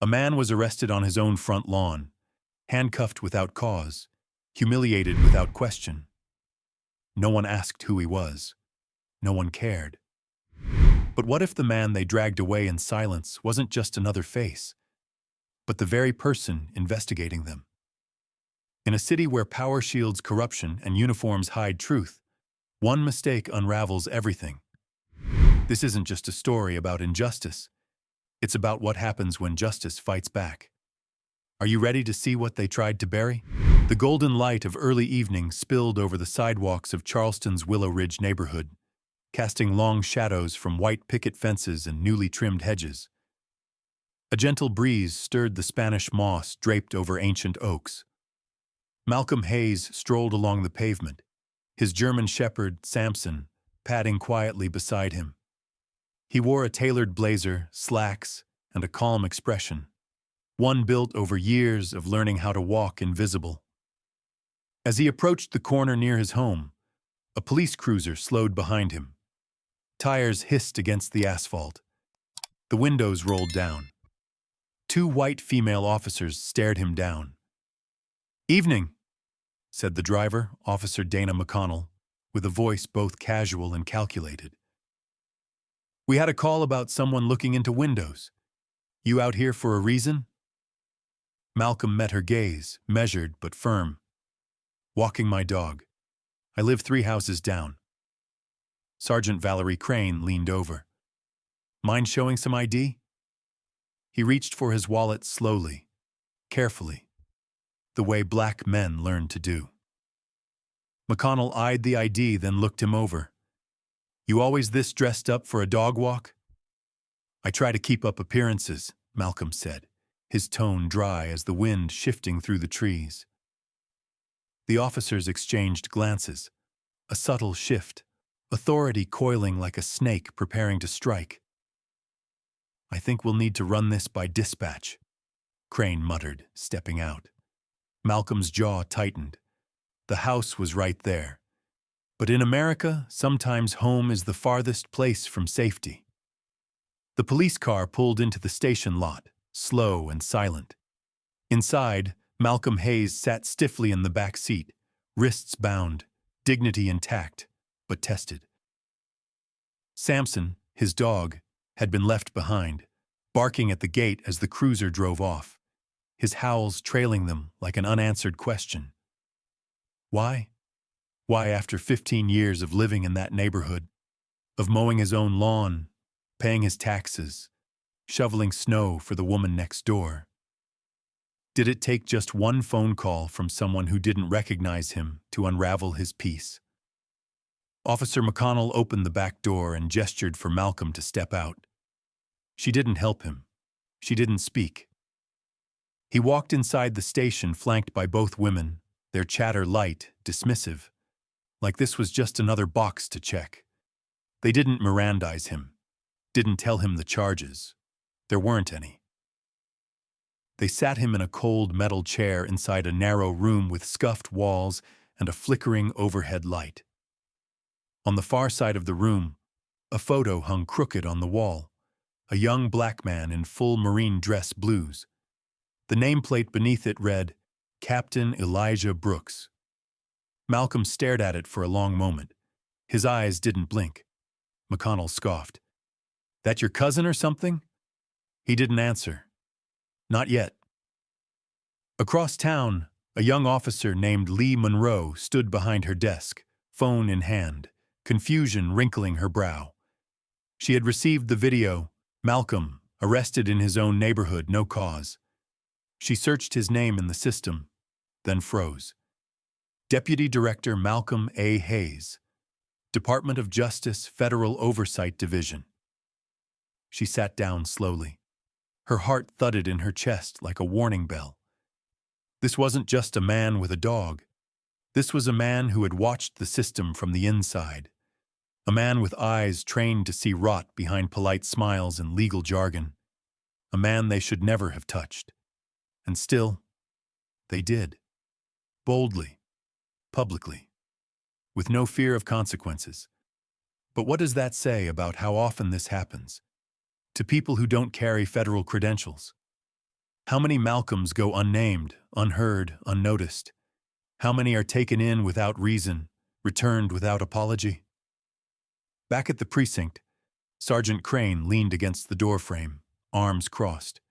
A man was arrested on his own front lawn, handcuffed without cause, humiliated without question. No one asked who he was. No one cared. But what if the man they dragged away in silence wasn't just another face, but the very person investigating them? In a city where power shields corruption and uniforms hide truth, one mistake unravels everything. This isn't just a story about injustice. It's about what happens when justice fights back. Are you ready to see what they tried to bury? The golden light of early evening spilled over the sidewalks of Charleston's Willow Ridge neighborhood, casting long shadows from white picket fences and newly trimmed hedges. A gentle breeze stirred the Spanish moss draped over ancient oaks. Malcolm Hayes strolled along the pavement, his German shepherd, Samson, padding quietly beside him. He wore a tailored blazer, slacks, and a calm expression, one built over years of learning how to walk invisible. As he approached the corner near his home, a police cruiser slowed behind him. Tires hissed against the asphalt. The windows rolled down. Two white female officers stared him down. "Evening," said the driver, Officer Dana McConnell, with a voice both casual and calculated. "We had a call about someone looking into windows. You out here for a reason?" Malcolm met her gaze, measured but firm. "Walking my dog. I live 3 houses down." Sergeant Valerie Crane leaned over. "Mind showing some ID?" He reached for his wallet slowly, carefully, the way black men learn to do. McConnell eyed the ID, then looked him over. "You always this dressed up for a dog walk?" "I try to keep up appearances," Malcolm said, his tone dry as the wind shifting through the trees. The officers exchanged glances, a subtle shift, authority coiling like a snake preparing to strike. "I think we'll need to run this by dispatch," Crane muttered, stepping out. Malcolm's jaw tightened. The house was right there. But in America, sometimes home is the farthest place from safety. The police car pulled into the station lot, slow and silent. Inside, Malcolm Hayes sat stiffly in the back seat, wrists bound, dignity intact, but tested. Samson, his dog, had been left behind, barking at the gate as the cruiser drove off, his howls trailing them like an unanswered question. Why? Why, after 15 years of living in that neighborhood, of mowing his own lawn, paying his taxes, shoveling snow for the woman next door? Did it take just one phone call from someone who didn't recognize him to unravel his peace? Officer McConnell opened the back door and gestured for Malcolm to step out. She didn't help him. She didn't speak. He walked inside the station flanked by both women, their chatter light, dismissive, like this was just another box to check. They didn't Mirandize him, didn't tell him the charges. There weren't any. They sat him in a cold metal chair inside a narrow room with scuffed walls and a flickering overhead light. On the far side of the room, a photo hung crooked on the wall, a young black man in full marine dress blues. The nameplate beneath it read, Captain Elijah Brooks. Malcolm stared at it for a long moment. His eyes didn't blink. McConnell scoffed. "That your cousin or something?" He didn't answer. Not yet. Across town, a young officer named Lee Monroe stood behind her desk, phone in hand, confusion wrinkling her brow. She had received the video, Malcolm, arrested in his own neighborhood, no cause. She searched his name in the system, then froze. Deputy Director Malcolm A. Hayes, Department of Justice Federal Oversight Division. She sat down slowly. Her heart thudded in her chest like a warning bell. This wasn't just a man with a dog. This was a man who had watched the system from the inside. A man with eyes trained to see rot behind polite smiles and legal jargon. A man they should never have touched. And still, they did. Boldly. Publicly. With no fear of consequences. But what does that say about how often this happens? To people who don't carry federal credentials? How many Malcolms go unnamed, unheard, unnoticed? How many are taken in without reason, returned without apology? Back at the precinct, Sergeant Crane leaned against the doorframe, arms crossed.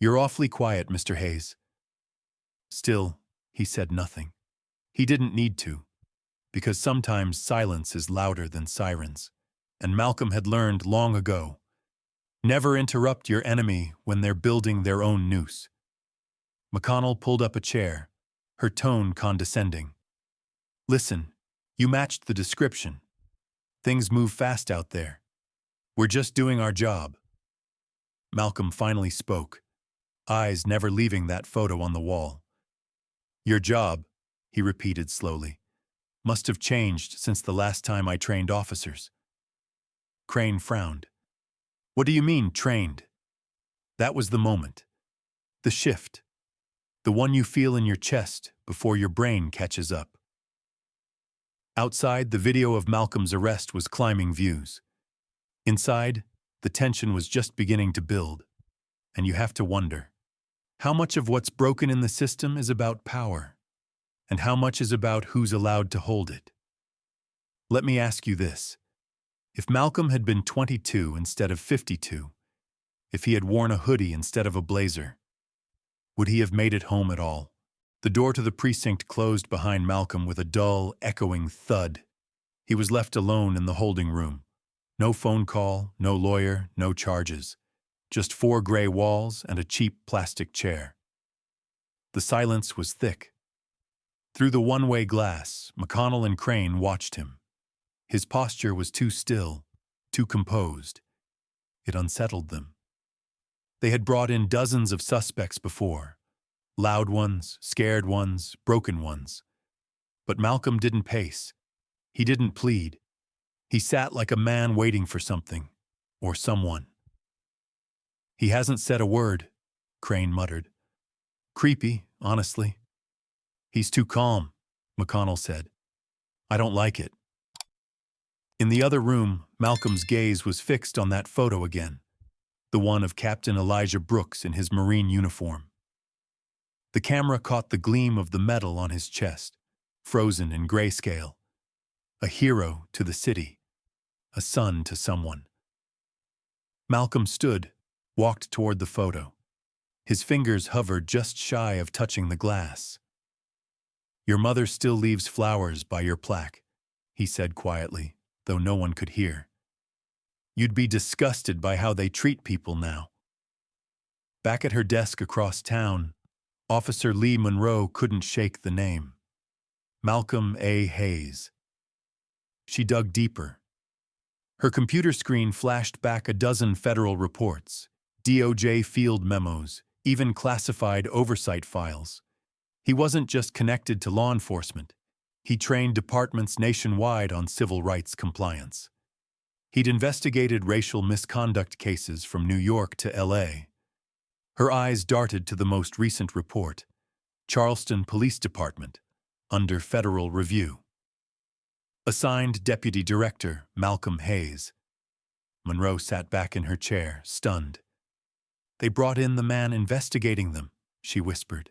"You're awfully quiet, Mr. Hayes." Still, he said nothing. He didn't need to, because sometimes silence is louder than sirens, and Malcolm had learned long ago. Never interrupt your enemy when they're building their own noose. McConnell pulled up a chair, her tone condescending. "Listen, you matched the description. Things move fast out there. We're just doing our job." Malcolm finally spoke, eyes never leaving that photo on the wall. "Your job," he repeated slowly, "must have changed since the last time I trained officers." Crane frowned. "What do you mean, trained?" That was the moment. The shift. The one you feel in your chest before your brain catches up. Outside, the video of Malcolm's arrest was climbing views. Inside, the tension was just beginning to build. And you have to wonder, how much of what's broken in the system is about power? And how much is about who's allowed to hold it? Let me ask you this. If Malcolm had been 22 instead of 52, if he had worn a hoodie instead of a blazer, would he have made it home at all? The door to the precinct closed behind Malcolm with a dull, echoing thud. He was left alone in the holding room. No phone call, no lawyer, no charges. Just 4 gray walls and a cheap plastic chair. The silence was thick. Through the one-way glass, McConnell and Crane watched him. His posture was too still, too composed. It unsettled them. They had brought in dozens of suspects before. Loud ones, scared ones, broken ones. But Malcolm didn't pace. He didn't plead. He sat like a man waiting for something, or someone. "He hasn't said a word," Crane muttered. "Creepy, honestly." "He's too calm," McConnell said. "I don't like it." In the other room, Malcolm's gaze was fixed on that photo again, the one of Captain Elijah Brooks in his Marine uniform. The camera caught the gleam of the metal on his chest, frozen in grayscale. A hero to the city, a son to someone. Malcolm stood, walked toward the photo. His fingers hovered just shy of touching the glass. "Your mother still leaves flowers by your plaque," he said quietly, though no one could hear. "You'd be disgusted by how they treat people now." Back at her desk across town, Officer Lee Monroe couldn't shake the name. Malcolm A. Hayes. She dug deeper. Her computer screen flashed back a dozen federal reports, DOJ field memos, even classified oversight files. He wasn't just connected to law enforcement. He trained departments nationwide on civil rights compliance. He'd investigated racial misconduct cases from New York to LA. Her eyes darted to the most recent report, Charleston Police Department, under federal review. Assigned Deputy Director Malcolm Hayes. Monroe sat back in her chair, stunned. "They brought in the man investigating them," she whispered,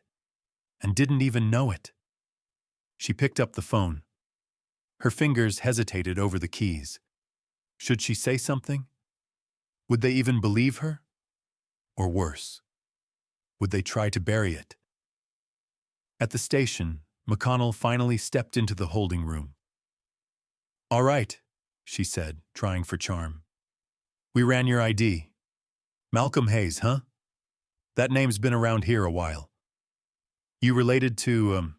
"and didn't even know it." She picked up the phone. Her fingers hesitated over the keys. Should she say something? Would they even believe her? Or worse, would they try to bury it? At the station, McConnell finally stepped into the holding room. "All right," she said, trying for charm. "We ran your ID. Malcolm Hayes, huh? That name's been around here a while. You related to,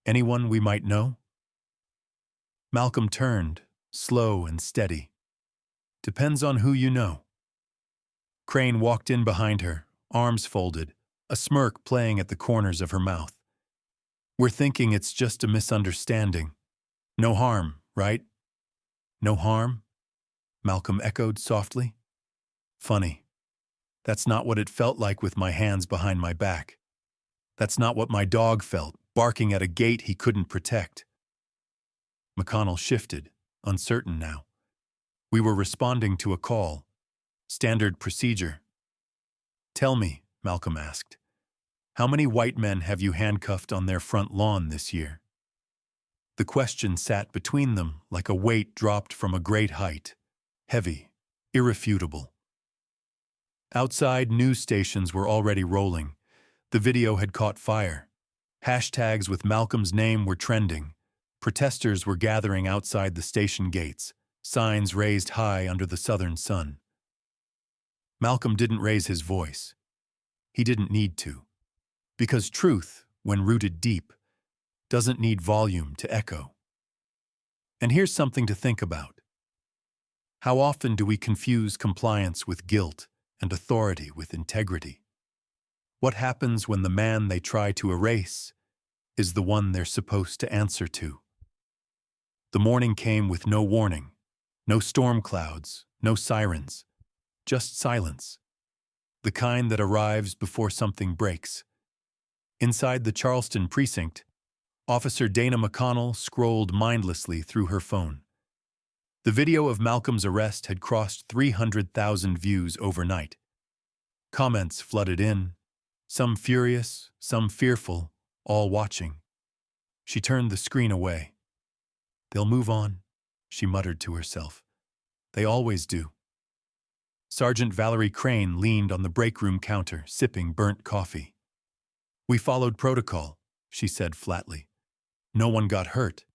anyone we might know?" Malcolm turned, slow and steady. "Depends on who you know." Crane walked in behind her, arms folded, a smirk playing at the corners of her mouth. "We're thinking it's just a misunderstanding. No harm, right?" "No harm?" Malcolm echoed softly. "Funny. That's not what it felt like with my hands behind my back. That's not what my dog felt, barking at a gate he couldn't protect." McConnell shifted, uncertain now. "We were responding to a call. Standard procedure." "Tell me," Malcolm asked. How many white men have you handcuffed on their front lawn this year? The question sat between them like a weight dropped from a great height, heavy, irrefutable. Outside, news stations were already rolling. The video had caught fire. Hashtags with Malcolm's name were trending. Protesters were gathering outside the station gates, signs raised high under the southern sun. Malcolm didn't raise his voice. He didn't need to. Because truth, when rooted deep, doesn't need volume to echo. And here's something to think about. How often do we confuse compliance with guilt and authority with integrity? What happens when the man they try to erase is the one they're supposed to answer to? The morning came with no warning, no storm clouds, no sirens, just silence, the kind that arrives before something breaks. Inside the Charleston precinct, Officer Dana McConnell scrolled mindlessly through her phone. The video of Malcolm's arrest had crossed 300,000 views overnight. Comments flooded in, some furious, some fearful, all watching. She turned the screen away. They'll move on, she muttered to herself. They always do. Sergeant Valerie Crane leaned on the break room counter, sipping burnt coffee. We followed protocol, she said flatly. No one got hurt.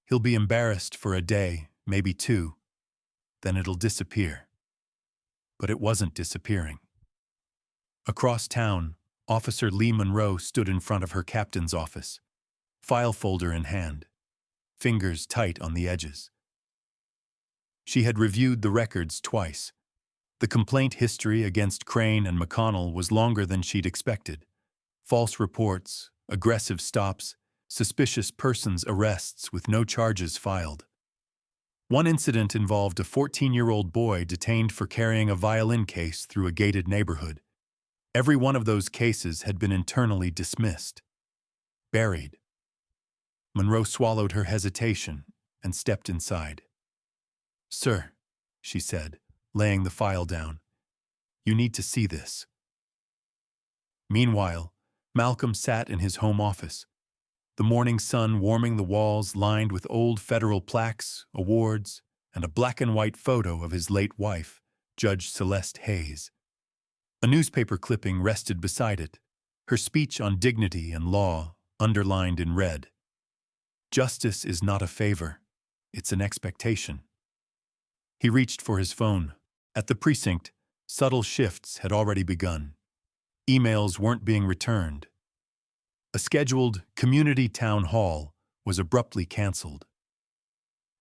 He'll be embarrassed for a day, maybe two. Then it'll disappear. But it wasn't disappearing. Across town, Officer Lee Monroe stood in front of her captain's office, file folder in hand, fingers tight on the edges. She had reviewed the records twice. The complaint history against Crane and McConnell was longer than she'd expected. False reports, aggressive stops, suspicious persons arrests with no charges filed. One incident involved a 14-year-old boy detained for carrying a violin case through a gated neighborhood. Every one of those cases had been internally dismissed. Buried. Monroe swallowed her hesitation and stepped inside. Sir, she said, laying the file down, you need to see this. Meanwhile, Malcolm sat in his home office, the morning sun warming the walls lined with old federal plaques, awards, and a black-and-white photo of his late wife, Judge Celeste Hayes. A newspaper clipping rested beside it, her speech on dignity and law underlined in red. Justice is not a favor, it's an expectation. He reached for his phone. At the precinct, subtle shifts had already begun. Emails weren't being returned. A scheduled community town hall was abruptly canceled.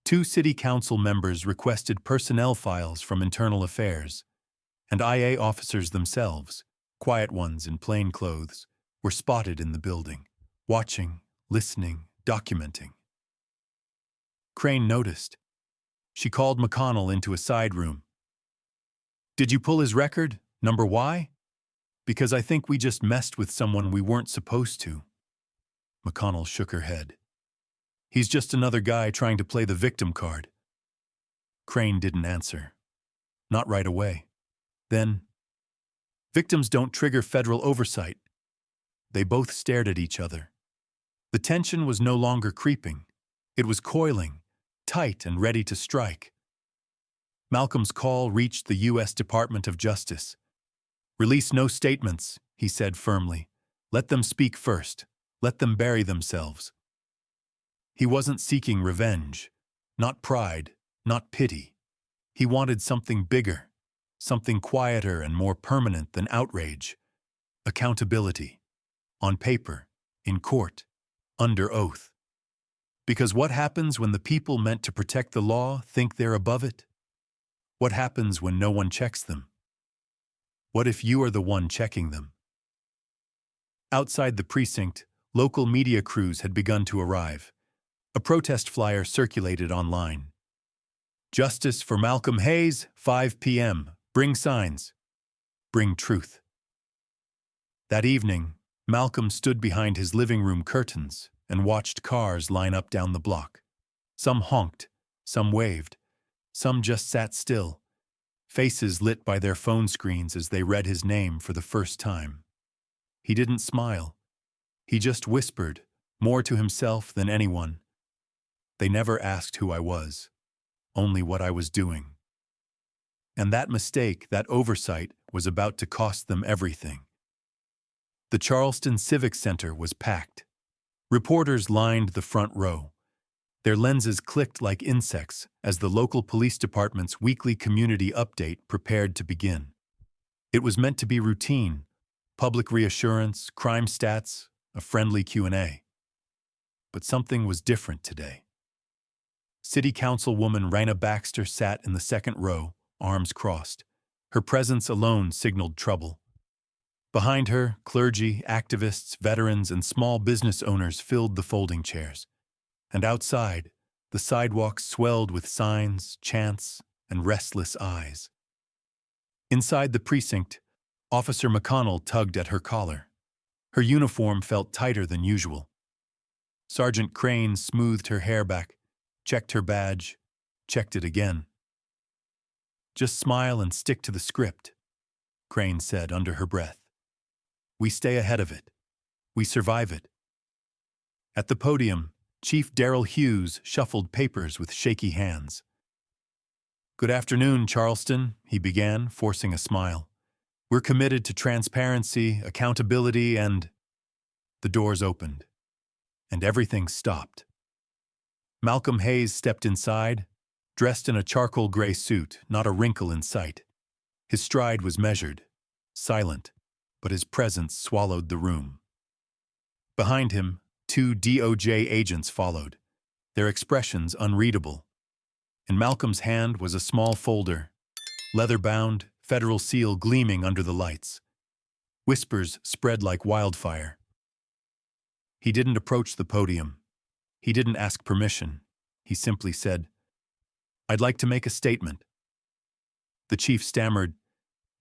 2 city council members requested personnel files from internal affairs, and IA officers themselves, quiet ones in plain clothes, were spotted in the building, watching, listening, documenting. Crane noticed. She called McConnell into a side room. Did you pull his record, number Y? Because I think we just messed with someone we weren't supposed to. McConnell shook her head. He's just another guy trying to play the victim card. Crane didn't answer. Not right away. Then, victims don't trigger federal oversight. They both stared at each other. The tension was no longer creeping. It was coiling, tight and ready to strike. Malcolm's call reached the U.S. Department of Justice. Release no statements, he said firmly. Let them speak first. Let them bury themselves. He wasn't seeking revenge, not pride, not pity. He wanted something bigger, something quieter and more permanent than outrage. Accountability. On paper, in court, under oath. Because what happens when the people meant to protect the law think they're above it? What happens when no one checks them? What if you are the one checking them? Outside the precinct, local media crews had begun to arrive. A protest flyer circulated online. Justice for Malcolm Hayes, 5 p.m. Bring signs. Bring truth. That evening, Malcolm stood behind his living room curtains and watched cars line up down the block. Some honked, some waved, some just sat still, faces lit by their phone screens as they read his name for the first time. He didn't smile. He just whispered, more to himself than anyone. They never asked who I was, only what I was doing. And that mistake, that oversight, was about to cost them everything. The Charleston Civic Center was packed. Reporters lined the front row. Their lenses clicked like insects as the local police department's weekly community update prepared to begin. It was meant to be routine, public reassurance, crime stats, a friendly Q&A. But something was different today. City Councilwoman Raina Baxter sat in the second row, arms crossed. Her presence alone signaled trouble. Behind her, clergy, activists, veterans, and small business owners filled the folding chairs. And outside, the sidewalks swelled with signs, chants, and restless eyes. Inside the precinct, Officer McConnell tugged at her collar. Her uniform felt tighter than usual. Sergeant Crane smoothed her hair back, checked her badge, checked it again. "Just smile and stick to the script," Crane said under her breath. "We stay ahead of it. We survive it." At the podium, Chief Darrell Hughes shuffled papers with shaky hands. "Good afternoon, Charleston," he began, forcing a smile. "We're committed to transparency, accountability, and—" The doors opened, and everything stopped. Malcolm Hayes stepped inside, dressed in a charcoal gray suit, not a wrinkle in sight. His stride was measured, silent, but his presence swallowed the room. Behind him, 2 DOJ agents followed, their expressions unreadable. In Malcolm's hand was a small folder, leather-bound, federal seal gleaming under the lights. Whispers spread like wildfire. He didn't approach the podium. He didn't ask permission. He simply said, "I'd like to make a statement." The chief stammered,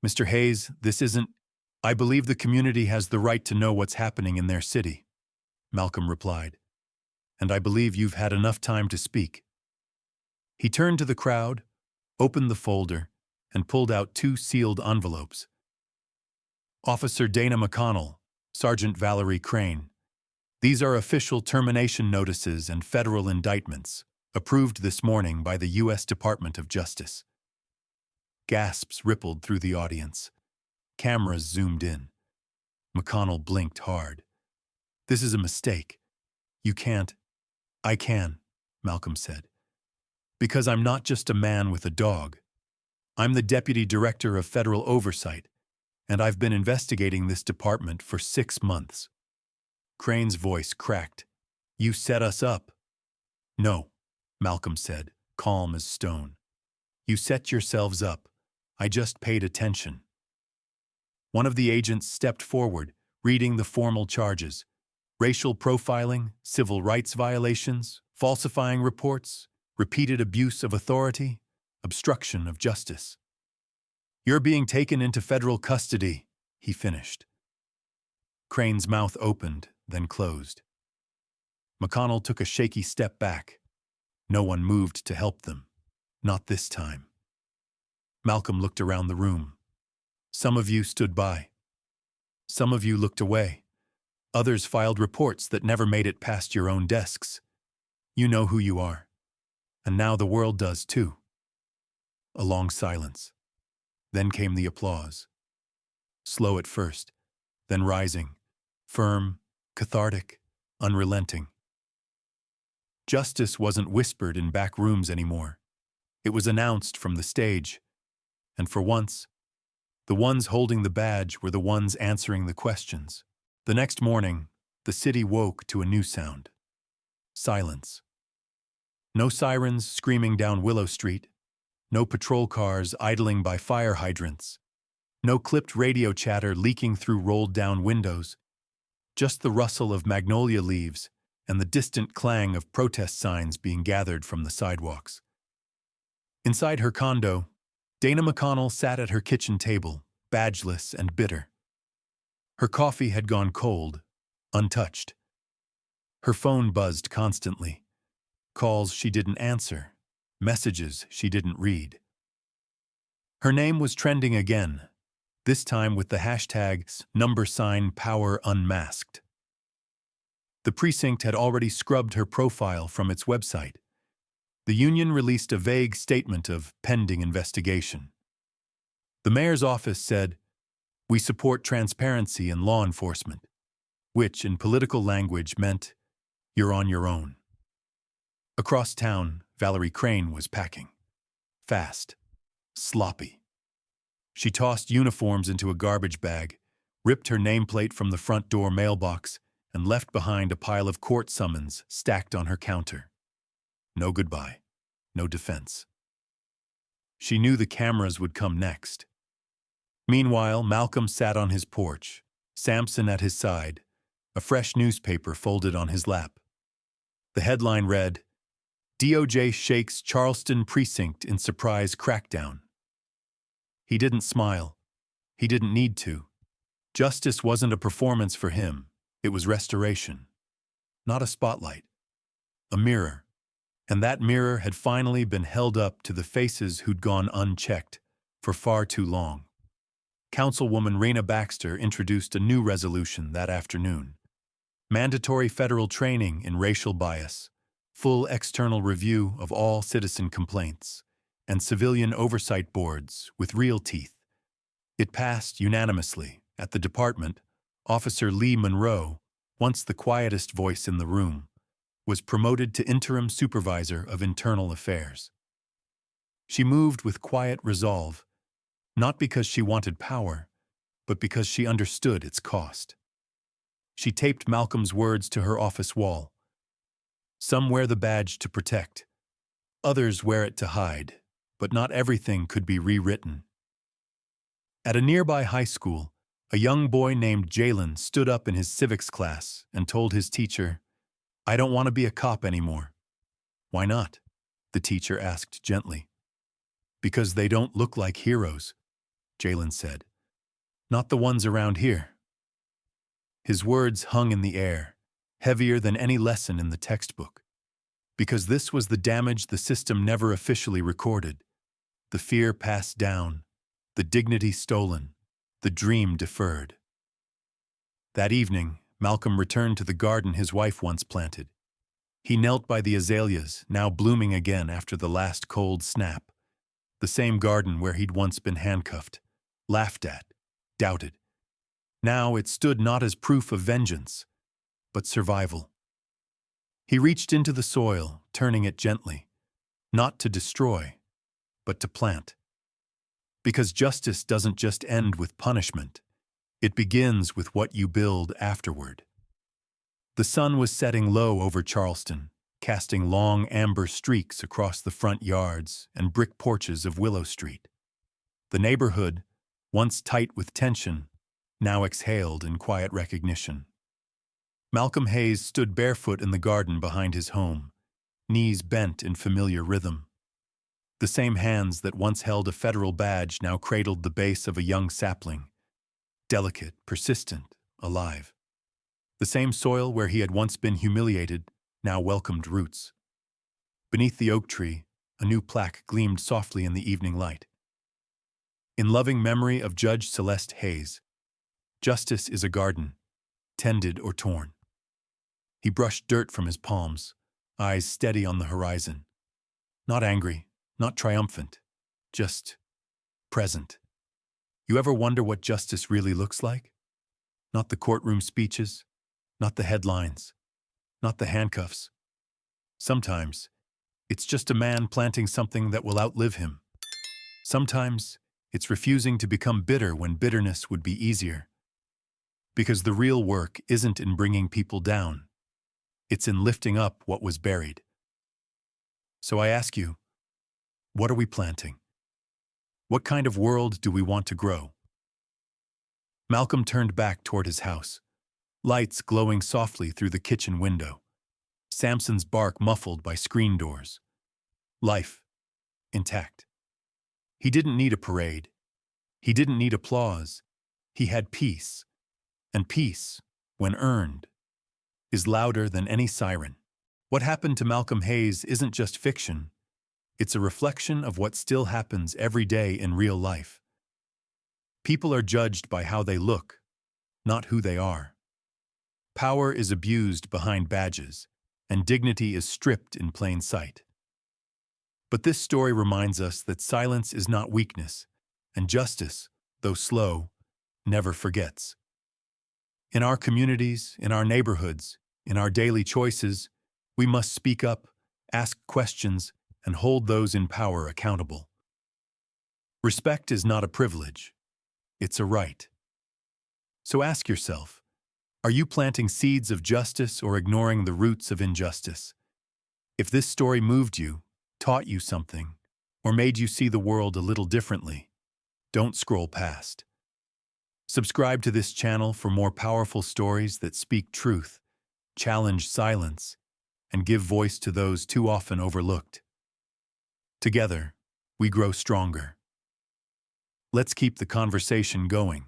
"Mr. Hayes, this isn't—" "I believe the community has the right to know what's happening in their city," Malcolm replied. "And I believe you've had enough time to speak." He turned to the crowd, opened the folder, and pulled out 2 sealed envelopes. "Officer Dana McConnell, Sergeant Valerie Crane. These are official termination notices and federal indictments, approved this morning by the U.S. Department of Justice." Gasps rippled through the audience. Cameras zoomed in. McConnell blinked hard. "This is a mistake. You can't—" "I can," Malcolm said. "Because I'm not just a man with a dog. I'm the Deputy Director of Federal Oversight, and I've been investigating this department for 6 months." Crane's voice cracked. "You set us up." "No," Malcolm said, calm as stone. "You set yourselves up. I just paid attention." One of the agents stepped forward, reading the formal charges: racial profiling, civil rights violations, falsifying reports, repeated abuse of authority, obstruction of justice. "You're being taken into federal custody," he finished. Crane's mouth opened, then closed. McConnell took a shaky step back. No one moved to help them. Not this time. Malcolm looked around the room. Some of you stood by. Some of you looked away. Others filed reports that never made it past your own desks. You know who you are. And now the world does too. A long silence. Then came the applause. Slow at first, then rising, firm, cathartic, unrelenting. Justice wasn't whispered in back rooms anymore. It was announced from the stage. And for once, the ones holding the badge were the ones answering the questions. The next morning, the city woke to a new sound. Silence. No sirens screaming down Willow Street. No patrol cars idling by fire hydrants. No clipped radio chatter leaking through rolled-down windows. Just the rustle of magnolia leaves and the distant clang of protest signs being gathered from the sidewalks. Inside her condo, Dana McConnell sat at her kitchen table, badgeless and bitter. Her coffee had gone cold, untouched. Her phone buzzed constantly. Calls she didn't answer, messages she didn't read. Her name was trending again, this time with the hashtags #power unmasked. The precinct had already scrubbed her profile from its website. The union released a vague statement of pending investigation. The mayor's office said, "We support transparency in law enforcement," which in political language meant, "You're on your own." Across town, Valerie Crane was packing. Fast. Sloppy. She tossed uniforms into a garbage bag, ripped her nameplate from the front door mailbox, and left behind a pile of court summons stacked on her counter. No goodbye. No defense. She knew the cameras would come next. Meanwhile, Malcolm sat on his porch, Samson at his side, a fresh newspaper folded on his lap. The headline read, "DOJ shakes Charleston precinct in surprise crackdown." He didn't smile. He didn't need to. Justice wasn't a performance for him. It was restoration. Not a spotlight. A mirror. And that mirror had finally been held up to the faces who'd gone unchecked for far too long. Councilwoman Raina Baxter introduced a new resolution that afternoon. Mandatory federal training in racial bias, full external review of all citizen complaints, and civilian oversight boards with real teeth. It passed unanimously. At the department, Officer Lee Monroe, once the quietest voice in the room, was promoted to interim supervisor of internal affairs. She moved with quiet resolve, not because she wanted power, but because she understood its cost. She taped Malcolm's words to her office wall. Some wear the badge to protect. Others wear it to hide, but not everything could be rewritten. At a nearby high school, a young boy named Jalen stood up in his civics class and told his teacher, "I don't want to be a cop anymore." "Why not?" the teacher asked gently. "Because they don't look like heroes," Jalen said. "Not the ones around here." His words hung in the air, heavier than any lesson in the textbook. Because this was the damage the system never officially recorded. The fear passed down, the dignity stolen, the dream deferred. That evening, Malcolm returned to the garden his wife once planted. He knelt by the azaleas, now blooming again after the last cold snap. The same garden where he'd once been handcuffed, laughed at, doubted. Now it stood not as proof of vengeance, but survival. He reached into the soil, turning it gently, not to destroy, but to plant. Because justice doesn't just end with punishment, it begins with what you build afterward. The sun was setting low over Charleston, casting long amber streaks across the front yards and brick porches of Willow Street. The neighborhood, once tight with tension, now exhaled in quiet recognition. Malcolm Hayes stood barefoot in the garden behind his home, knees bent in familiar rhythm. The same hands that once held a federal badge now cradled the base of a young sapling, delicate, persistent, alive. The same soil where he had once been humiliated now welcomed roots. Beneath the oak tree, a new plaque gleamed softly in the evening light. In loving memory of Judge Celeste Hayes, justice is a garden, tended or torn. He brushed dirt from his palms, eyes steady on the horizon. Not angry, not triumphant, just present. You ever wonder what justice really looks like? Not the courtroom speeches, not the headlines, not the handcuffs. Sometimes, it's just a man planting something that will outlive him. Sometimes, it's refusing to become bitter when bitterness would be easier. Because the real work isn't in bringing people down. It's in lifting up what was buried. So I ask you, what are we planting? What kind of world do we want to grow? Malcolm turned back toward his house, lights glowing softly through the kitchen window, Samson's bark muffled by screen doors. Life, intact. He didn't need a parade. He didn't need applause. He had peace. And peace, when earned, is louder than any siren. What happened to Malcolm Hayes isn't just fiction. It's a reflection of what still happens every day in real life. People are judged by how they look, not who they are. Power is abused behind badges, and dignity is stripped in plain sight. But this story reminds us that silence is not weakness, and justice, though slow, never forgets. In our communities, in our neighborhoods, in our daily choices, we must speak up, ask questions, and hold those in power accountable. Respect is not a privilege, it's a right. So ask yourself, are you planting seeds of justice or ignoring the roots of injustice? If this story moved you, taught you something, or made you see the world a little differently, don't scroll past. Subscribe to this channel for more powerful stories that speak truth, challenge silence, and give voice to those too often overlooked. Together, we grow stronger. Let's keep the conversation going.